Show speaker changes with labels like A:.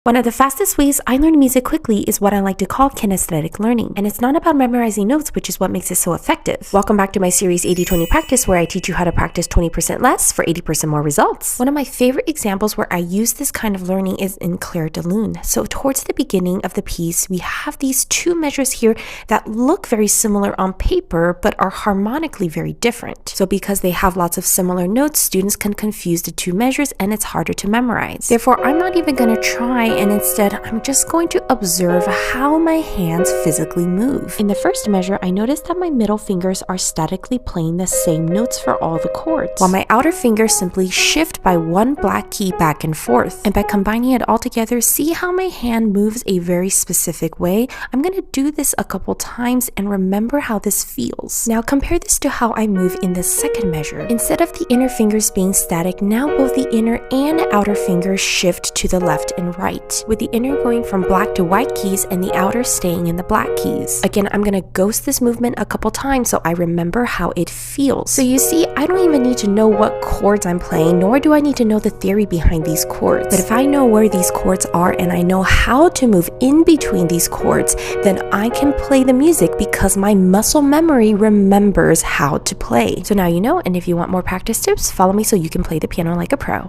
A: One of the fastest ways I learn music quickly is what I like to call kinesthetic learning, and it's not about memorizing notes, which is what makes it so effective. Welcome back to my series 80-20 Practice, where I teach you how to practice 20% less for 80% more results. One of my favorite examples where I use this kind of learning is in Clair de Lune. So towards the beginning of the piece, we have these two measures here that look very similar on paper, but are harmonically very different. So because they have lots of similar notes, students can confuse the two measures and it's harder to memorize. Therefore, I'm not even going to try, and instead I'm just going to observe how my hands physically move. In the first measure, I noticed that my middle fingers are statically playing the same notes for all the chords, while my outer fingers simply shift by one black key back and forth. And by combining it all together, see how my hand moves a very specific way? I'm going to do this a couple times and remember how this feels. Now compare this to how I move in the second measure. Instead of the inner fingers being static, now both the inner and outer fingers shift to the left and right, with the inner going from black to white keys and the outer staying in the black keys. Again, I'm gonna ghost this movement a couple times so I remember how it feels. So you see, I don't even need to know what chords I'm playing, nor do I need to know the theory behind these chords. But if I know where these chords are and I know how to move in between these chords, then I can play the music because my muscle memory remembers how to play. So now you know, and if you want more practice tips, follow me so you can play the piano like a pro.